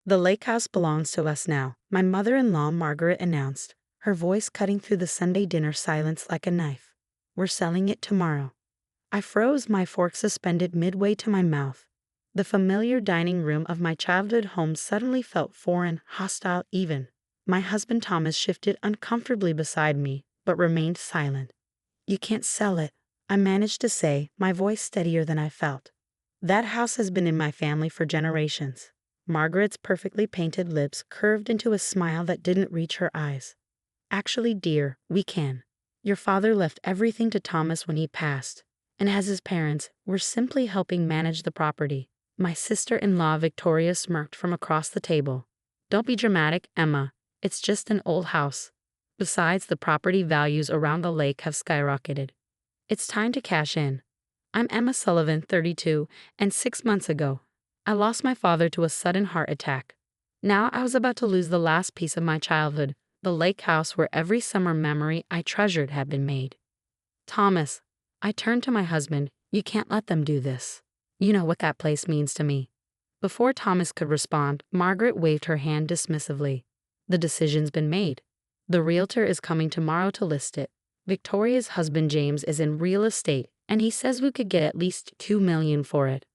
The lake house belongs to us now, my mother-in-law Margaret announced, her voice cutting through the Sunday dinner silence like a knife. We're selling it tomorrow. I froze, my fork suspended midway to my mouth. The familiar dining room of my childhood home suddenly felt foreign, hostile even. My husband Thomas shifted uncomfortably beside me, but remained silent. You can't sell it, I managed to say, my voice steadier than I felt. That house has been in my family for generations. Margaret's perfectly painted lips curved into a smile that didn't reach her eyes. Actually, dear, we can. Your father left everything to Thomas when he passed, and as his parents, we're simply helping manage the property. My sister-in-law Victoria smirked from across the table. Don't be dramatic, Emma. It's just an old house. Besides, the property values around the lake have skyrocketed. It's time to cash in. I'm Emma Sullivan, 32, and 6 months ago, I lost my father to a sudden heart attack. Now I was about to lose the last piece of my childhood, the lake house where every summer memory I treasured had been made. Thomas, I turned to my husband, you can't let them do this. You know what that place means to me. Before Thomas could respond, Margaret waved her hand dismissively. The decision's been made. The realtor is coming tomorrow to list it. Victoria's husband James is in real estate, and he says we could get at least $2 million for it.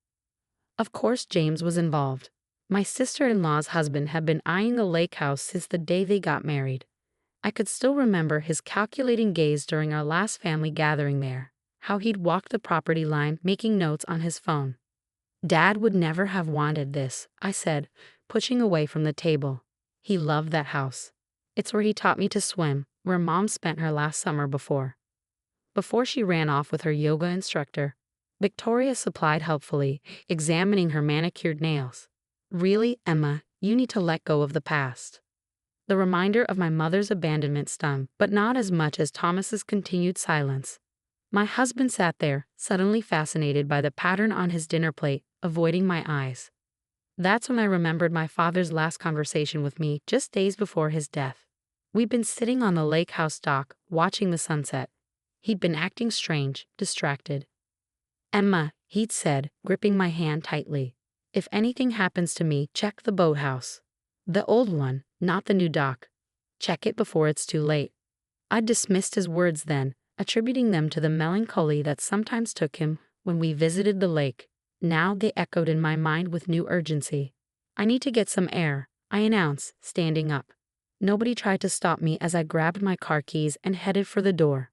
Of course James was involved. My sister-in-law's husband had been eyeing the lake house since the day they got married. I could still remember his calculating gaze during our last family gathering there, how he'd walked the property line making notes on his phone. Dad would never have wanted this, I said, pushing away from the table. He loved that house. It's where he taught me to swim, where Mom spent her last summer before she ran off with her yoga instructor. Victoria supplied helpfully, examining her manicured nails. Really, Emma, you need to let go of the past. The reminder of my mother's abandonment stung, but not as much as Thomas's continued silence. My husband sat there, suddenly fascinated by the pattern on his dinner plate, avoiding my eyes. That's when I remembered my father's last conversation with me just days before his death. We'd been sitting on the lake house dock, watching the sunset. He'd been acting strange, distracted. Emma, he'd said, gripping my hand tightly. If anything happens to me, check the boathouse. The old one, not the new dock. Check it before it's too late. I dismissed his words then, attributing them to the melancholy that sometimes took him when we visited the lake. Now they echoed in my mind with new urgency. I need to get some air, I announced, standing up. Nobody tried to stop me as I grabbed my car keys and headed for the door.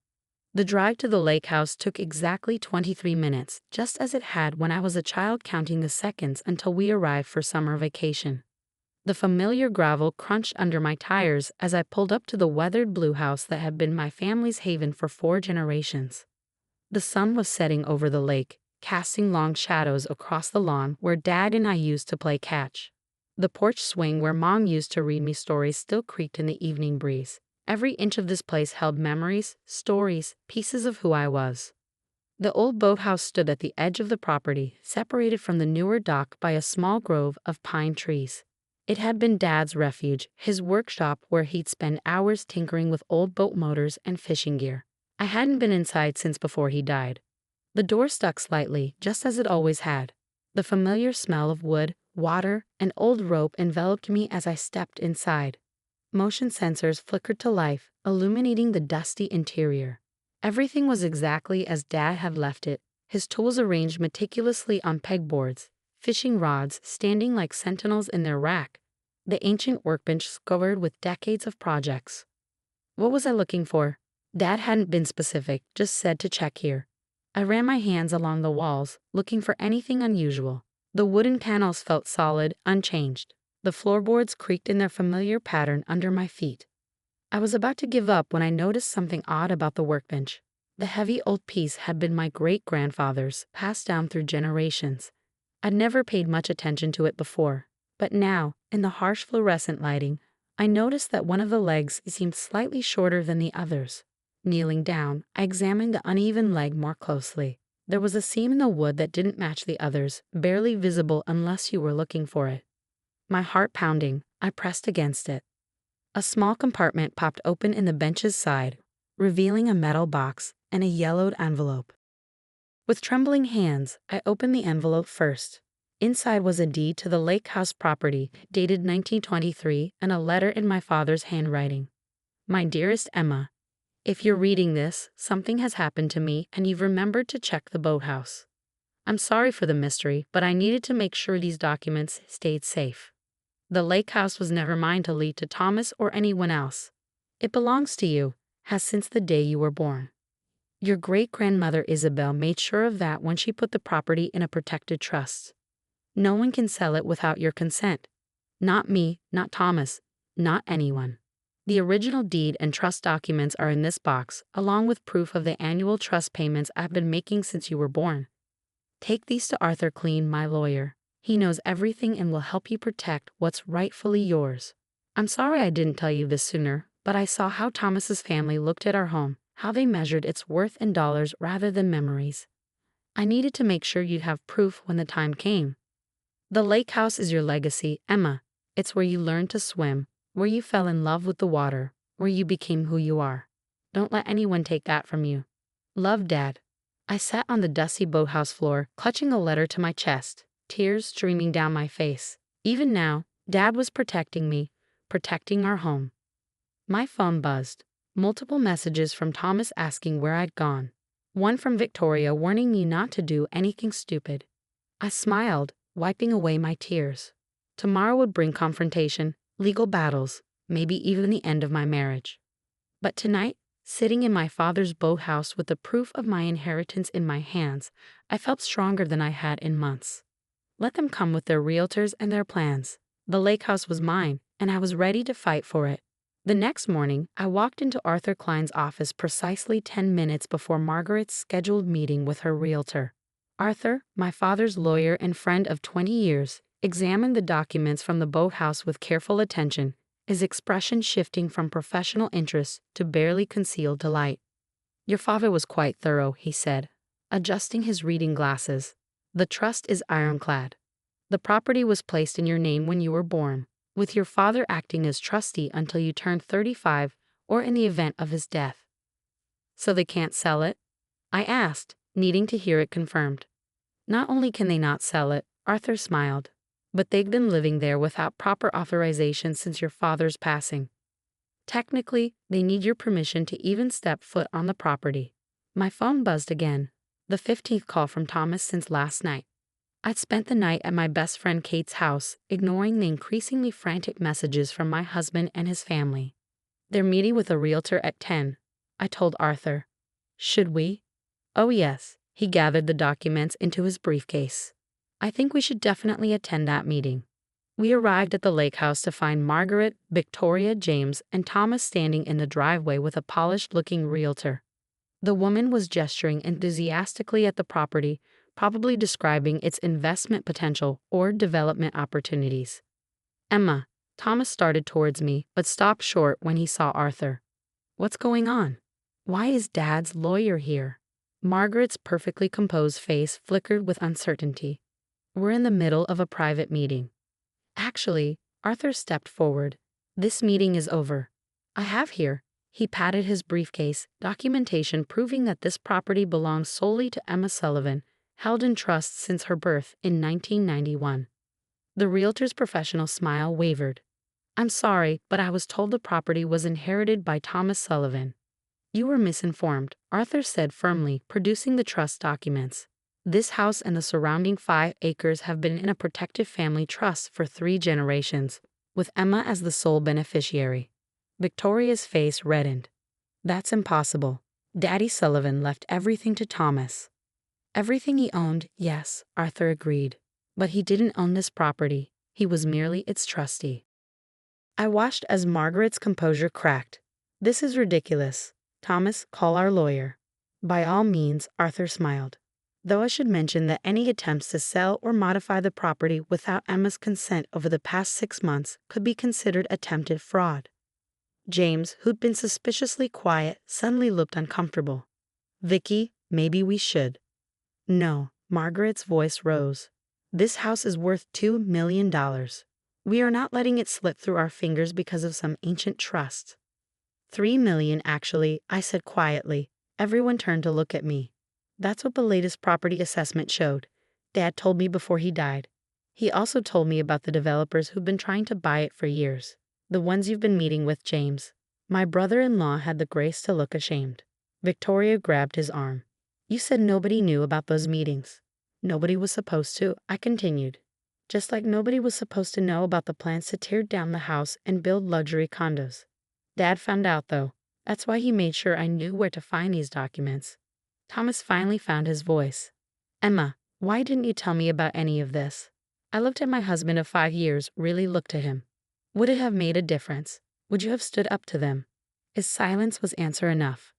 The drive to the lake house took exactly 23 minutes, just as it had when I was a child, counting the seconds until we arrived for summer vacation. The familiar gravel crunched under my tires as I pulled up to the weathered blue house that had been my family's haven for 4 generations. The sun was setting over the lake, casting long shadows across the lawn where Dad and I used to play catch. The porch swing where Mom used to read me stories still creaked in the evening breeze. Every inch of this place held memories, stories, pieces of who I was. The old boathouse stood at the edge of the property, separated from the newer dock by a small grove of pine trees. It had been Dad's refuge, his workshop where he'd spend hours tinkering with old boat motors and fishing gear. I hadn't been inside since before he died. The door stuck slightly, just as it always had. The familiar smell of wood, water, and old rope enveloped me as I stepped inside. Motion sensors flickered to life, illuminating the dusty interior. Everything was exactly as Dad had left it, his tools arranged meticulously on pegboards, fishing rods standing like sentinels in their rack, the ancient workbench scored with decades of projects. What was I looking for? Dad hadn't been specific, just said to check here. I ran my hands along the walls, looking for anything unusual. The wooden panels felt solid, unchanged. The floorboards creaked in their familiar pattern under my feet. I was about to give up when I noticed something odd about the workbench. The heavy old piece had been my great-grandfather's, passed down through generations. I'd never paid much attention to it before, but now, in the harsh fluorescent lighting, I noticed that one of the legs seemed slightly shorter than the others. Kneeling down, I examined the uneven leg more closely. There was a seam in the wood that didn't match the others, barely visible unless you were looking for it. My heart pounding, I pressed against it. A small compartment popped open in the bench's side, revealing a metal box and a yellowed envelope. With trembling hands, I opened the envelope first. Inside was a deed to the lake house property, dated 1923, and a letter in my father's handwriting. My dearest Emma, if you're reading this, something has happened to me and you've remembered to check the boathouse. I'm sorry for the mystery, but I needed to make sure these documents stayed safe. The lake house was never mine to leave to Thomas or anyone else. It belongs to you, has since the day you were born. Your great-grandmother Isabel made sure of that when she put the property in a protected trust. No one can sell it without your consent. Not me, not Thomas, not anyone. The original deed and trust documents are in this box, along with proof of the annual trust payments I've been making since you were born. Take these to Arthur Clean, my lawyer. He knows everything and will help you protect what's rightfully yours. I'm sorry I didn't tell you this sooner, but I saw how Thomas's family looked at our home, how they measured its worth in dollars rather than memories. I needed to make sure you'd have proof when the time came. The lake house is your legacy, Emma. It's where you learned to swim, where you fell in love with the water, where you became who you are. Don't let anyone take that from you. Love, Dad. I sat on the dusty boathouse floor, clutching a letter to my chest, tears streaming down my face. Even now, Dad was protecting me, protecting our home. My phone buzzed. Multiple messages from Thomas asking where I'd gone. One from Victoria warning me not to do anything stupid. I smiled, wiping away my tears. Tomorrow would bring confrontation, legal battles, maybe even the end of my marriage. But tonight, sitting in my father's boathouse with the proof of my inheritance in my hands, I felt stronger than I had in months. Let them come with their realtors and their plans. The lake house was mine, and I was ready to fight for it. The next morning, I walked into Arthur Klein's office precisely 10 minutes before Margaret's scheduled meeting with her realtor. Arthur, my father's lawyer and friend of 20 years, examined the documents from the boathouse with careful attention, his expression shifting from professional interest to barely concealed delight. Your father was quite thorough, he said, adjusting his reading glasses. The trust is ironclad. The property was placed in your name when you were born, with your father acting as trustee until you turned 35 or in the event of his death. So they can't sell it? I asked, needing to hear it confirmed. Not only can they not sell it, Arthur smiled, but they've been living there without proper authorization since your father's passing. Technically, they need your permission to even step foot on the property. My phone buzzed again, the 15th call from Thomas since last night. I'd spent the night at my best friend Kate's house, ignoring the increasingly frantic messages from my husband and his family. They're meeting with a realtor at 10, I told Arthur. Should we? Oh yes, he gathered the documents into his briefcase. I think we should definitely attend that meeting. We arrived at the lake house to find Margaret, Victoria, James, and Thomas standing in the driveway with a polished-looking realtor. The woman was gesturing enthusiastically at the property, probably describing its investment potential or development opportunities. Emma, Thomas started towards me, but stopped short when he saw Arthur. What's going on? Why is Dad's lawyer here? Margaret's perfectly composed face flickered with uncertainty. We're in the middle of a private meeting. Actually, Arthur stepped forward. This meeting is over. I have here, he patted his briefcase, documentation proving that this property belongs solely to Emma Sullivan, held in trust since her birth in 1991. The realtor's professional smile wavered. I'm sorry, but I was told the property was inherited by Thomas Sullivan. You were misinformed, Arthur said firmly, producing the trust documents. This house and the surrounding 5 acres have been in a protective family trust for 3 generations, with Emma as the sole beneficiary. Victoria's face reddened. That's impossible. Daddy Sullivan left everything to Thomas. Everything he owned, yes, Arthur agreed. But he didn't own this property. He was merely its trustee. I watched as Margaret's composure cracked. This is ridiculous. Thomas, call our lawyer. By all means, Arthur smiled. Though I should mention that any attempts to sell or modify the property without Emma's consent over the past 6 months could be considered attempted fraud. James, who'd been suspiciously quiet, suddenly looked uncomfortable. Vicky, maybe we should. No, Margaret's voice rose. This house is worth $2 million. We are not letting it slip through our fingers because of some ancient trust. $3 million, actually, I said quietly. Everyone turned to look at me. That's what the latest property assessment showed. Dad told me before he died. He also told me about the developers who've been trying to buy it for years. The ones you've been meeting with, James. My brother-in-law had the grace to look ashamed. Victoria grabbed his arm. You said nobody knew about those meetings. Nobody was supposed to, I continued. Just like nobody was supposed to know about the plans to tear down the house and build luxury condos. Dad found out, though. That's why he made sure I knew where to find these documents. Thomas finally found his voice. Emma, why didn't you tell me about any of this? I looked at my husband of 5 years, really looked to him. Would it have made a difference? Would you have stood up to them? His silence was answer enough.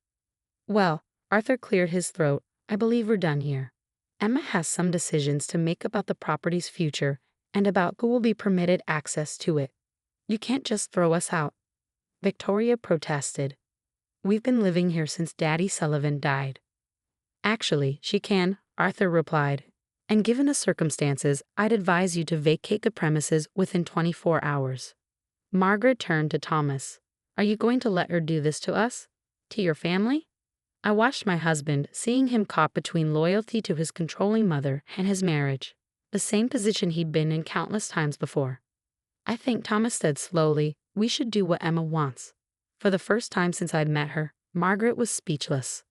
Well, Arthur cleared his throat. I believe we're done here. Emma has some decisions to make about the property's future and about who will be permitted access to it. You can't just throw us out. Victoria protested. We've been living here since Daddy Sullivan died. Actually, she can, Arthur replied. And given the circumstances, I'd advise you to vacate the premises within 24 hours. Margaret turned to Thomas. Are you going to let her do this to us? To your family? I watched my husband, seeing him caught between loyalty to his controlling mother and his marriage, the same position he'd been in countless times before. I think, Thomas said slowly, we should do what Emma wants. For the first time since I'd met her, Margaret was speechless.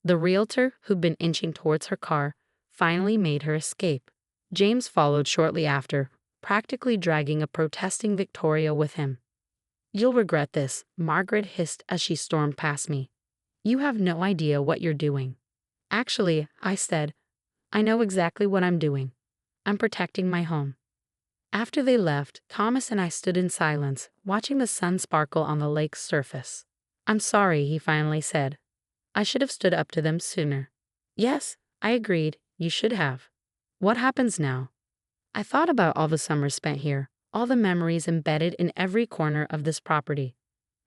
The realtor, who'd been inching towards her car, finally made her escape. James followed shortly after, practically dragging a protesting Victoria with him. You'll regret this, Margaret hissed as she stormed past me. You have no idea what you're doing. Actually, I said, I know exactly what I'm doing. I'm protecting my home. After they left, Thomas and I stood in silence, watching the sun sparkle on the lake's surface. I'm sorry, he finally said. I should have stood up to them sooner. Yes, I agreed, you should have. What happens now? I thought about all the summers spent here, all the memories embedded in every corner of this property.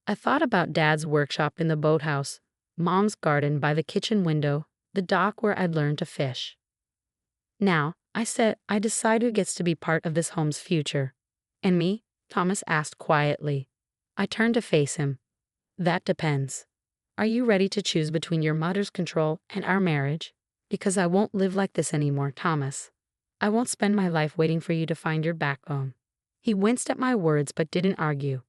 I thought about Dad's workshop in the boathouse, Mom's garden by the kitchen window, the dock where I'd learned to fish. Now, I said, I decide who gets to be part of this home's future. And me? Thomas asked quietly. I turned to face him. That depends. Are you ready to choose between your mother's control and our marriage? Because I won't live like this anymore, Thomas. I won't spend my life waiting for you to find your backbone. He winced at my words but didn't argue.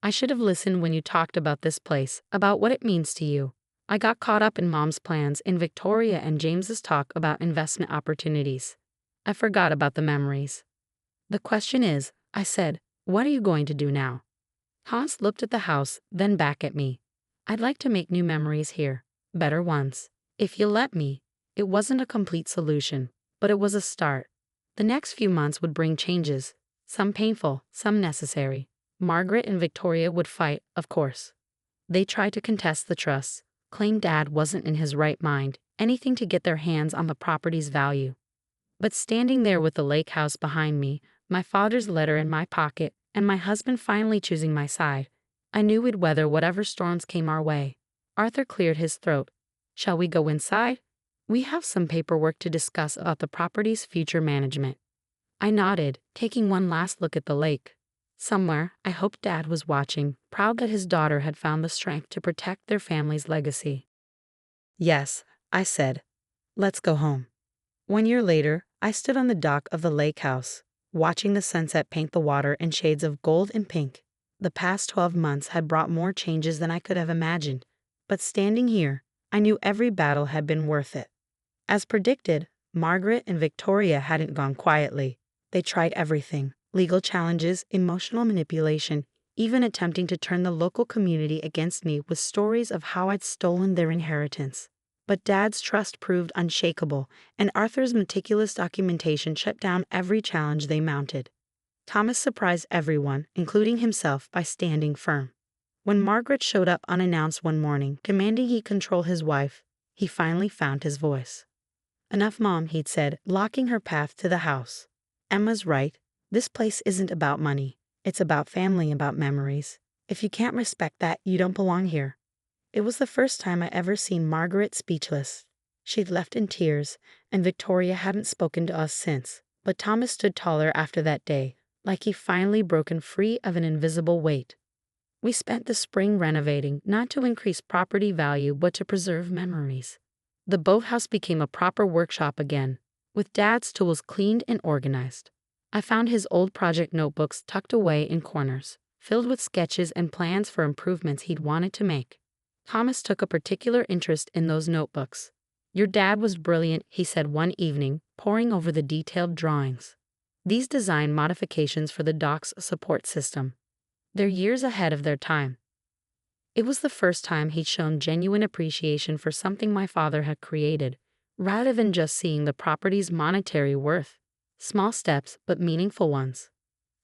I should have listened when you talked about this place, about what it means to you. I got caught up in Mom's plans, in Victoria and James's talk about investment opportunities. I forgot about the memories. The question is, I said, what are you going to do now? Hans looked at the house, then back at me. I'd like to make new memories here, better ones. If you'll let me. It wasn't a complete solution, but it was a start. The next few months would bring changes, some painful, some necessary. Margaret and Victoria would fight, of course. They tried to contest the trust, claimed Dad wasn't in his right mind, anything to get their hands on the property's value. But standing there with the lake house behind me, my father's letter in my pocket, and my husband finally choosing my side, I knew we'd weather whatever storms came our way. Arthur cleared his throat. Shall we go inside? We have some paperwork to discuss about the property's future management. I nodded, taking one last look at the lake. Somewhere, I hoped Dad was watching, proud that his daughter had found the strength to protect their family's legacy. Yes, I said. Let's go home. 1 year later, I stood on the dock of the lake house, watching the sunset paint the water in shades of gold and pink. The past 12 months had brought more changes than I could have imagined, but standing here, I knew every battle had been worth it. As predicted, Margaret and Victoria hadn't gone quietly. They tried everything: legal challenges, emotional manipulation, even attempting to turn the local community against me with stories of how I'd stolen their inheritance. But Dad's trust proved unshakable, and Arthur's meticulous documentation shut down every challenge they mounted. Thomas surprised everyone, including himself, by standing firm. When Margaret showed up unannounced one morning, demanding he control his wife, he finally found his voice. Enough, Mom, he'd said, blocking her path to the house. Emma's right. This place isn't about money. It's about family, about memories. If you can't respect that, you don't belong here. It was the first time I ever seen Margaret speechless. She'd left in tears, and Victoria hadn't spoken to us since. But Thomas stood taller after that day, like he'd finally broken free of an invisible weight. We spent the spring renovating, not to increase property value, but to preserve memories. The boathouse became a proper workshop again, with Dad's tools cleaned and organized. I found his old project notebooks tucked away in corners, filled with sketches and plans for improvements he'd wanted to make. Thomas took a particular interest in those notebooks. "Your dad was brilliant," he said one evening, poring over the detailed drawings. "These design modifications for the dock's support system. They're years ahead of their time." It was the first time he'd shown genuine appreciation for something my father had created, rather than just seeing the property's monetary worth. Small steps, but meaningful ones.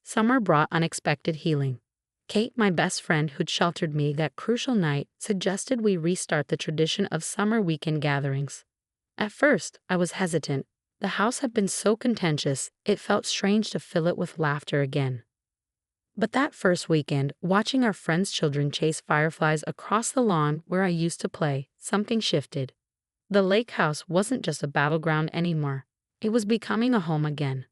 Summer brought unexpected healing. Kate, my best friend who'd sheltered me that crucial night, suggested we restart the tradition of summer weekend gatherings. At first, I was hesitant. The house had been so contentious, it felt strange to fill it with laughter again. But that first weekend, watching our friends' children chase fireflies across the lawn where I used to play, something shifted. The lake house wasn't just a battleground anymore. It was becoming a home again.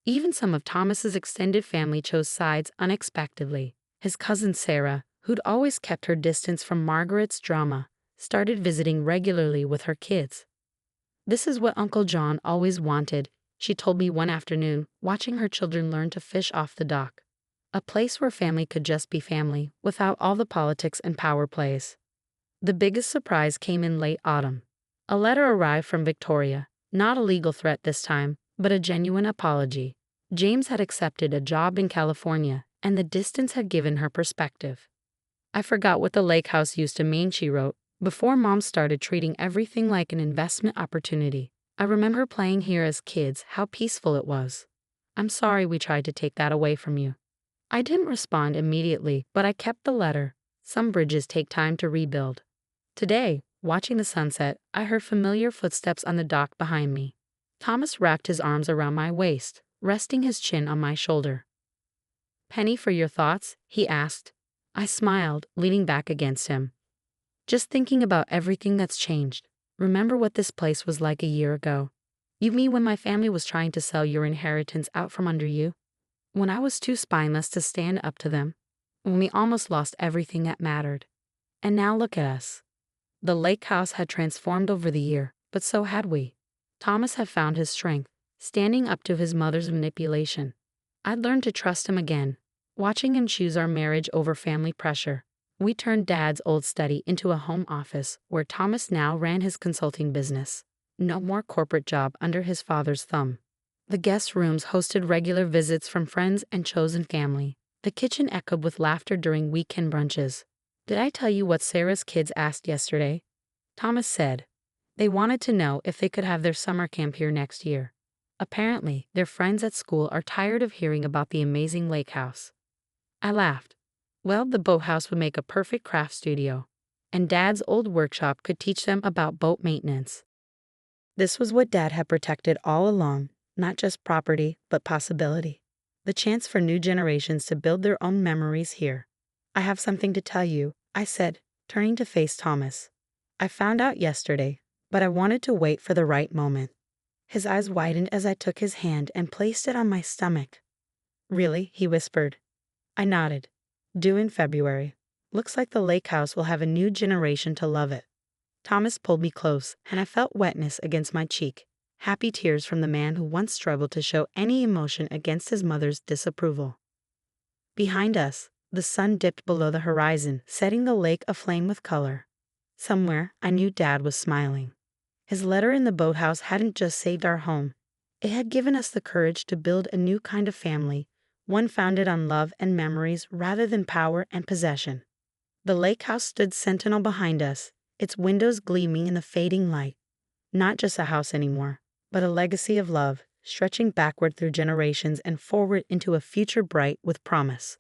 Even some of Thomas's extended family chose sides unexpectedly. His cousin Sarah, who'd always kept her distance from Margaret's drama, started visiting regularly with her kids. "This is what Uncle John always wanted," she told me one afternoon, watching her children learn to fish off the dock. A place where family could just be family, without all the politics and power plays. The biggest surprise came in late autumn. A letter arrived from Victoria, not a legal threat this time, but a genuine apology. James had accepted a job in California, and the distance had given her perspective. "I forgot what the lake house used to mean," she wrote, "before Mom started treating everything like an investment opportunity. I remember playing here as kids, how peaceful it was. I'm sorry we tried to take that away from you." I didn't respond immediately, but I kept the letter. Some bridges take time to rebuild. Today, watching the sunset, I heard familiar footsteps on the dock behind me. Thomas wrapped his arms around my waist, resting his chin on my shoulder. "Penny, for your thoughts?" he asked. I smiled, leaning back against him. "Just thinking about everything that's changed. Remember what this place was like a year ago? You mean when my family was trying to sell your inheritance out from under you? When I was too spineless to stand up to them? When we almost lost everything that mattered? And now look at us." The lake house had transformed over the year, but so had we. Thomas had found his strength, standing up to his mother's manipulation. I'd learned to trust him again, watching him choose our marriage over family pressure. We turned Dad's old study into a home office, where Thomas now ran his consulting business. No more corporate job under his father's thumb. The guest rooms hosted regular visits from friends and chosen family. The kitchen echoed with laughter during weekend brunches. "Did I tell you what Sarah's kids asked yesterday?" Thomas said. "They wanted to know if they could have their summer camp here next year. Apparently, their friends at school are tired of hearing about the amazing lake house." I laughed. Well, the boathouse would make a perfect craft studio, and Dad's old workshop could teach them about boat maintenance. This was what Dad had protected all along, not just property, but possibility. The chance for new generations to build their own memories here. "I have something to tell you," I said, turning to face Thomas. "I found out yesterday, but I wanted to wait for the right moment." His eyes widened as I took his hand and placed it on my stomach. "Really?" he whispered. I nodded. "Due in February. Looks like the lake house will have a new generation to love it." Thomas pulled me close, and I felt wetness against my cheek. Happy tears from the man who once struggled to show any emotion against his mother's disapproval. Behind us, the sun dipped below the horizon, setting the lake aflame with color. Somewhere, I knew Dad was smiling. His letter in the boathouse hadn't just saved our home. It had given us the courage to build a new kind of family, one founded on love and memories rather than power and possession. The lake house stood sentinel behind us, its windows gleaming in the fading light. Not just a house anymore, but a legacy of love, stretching backward through generations and forward into a future bright with promise.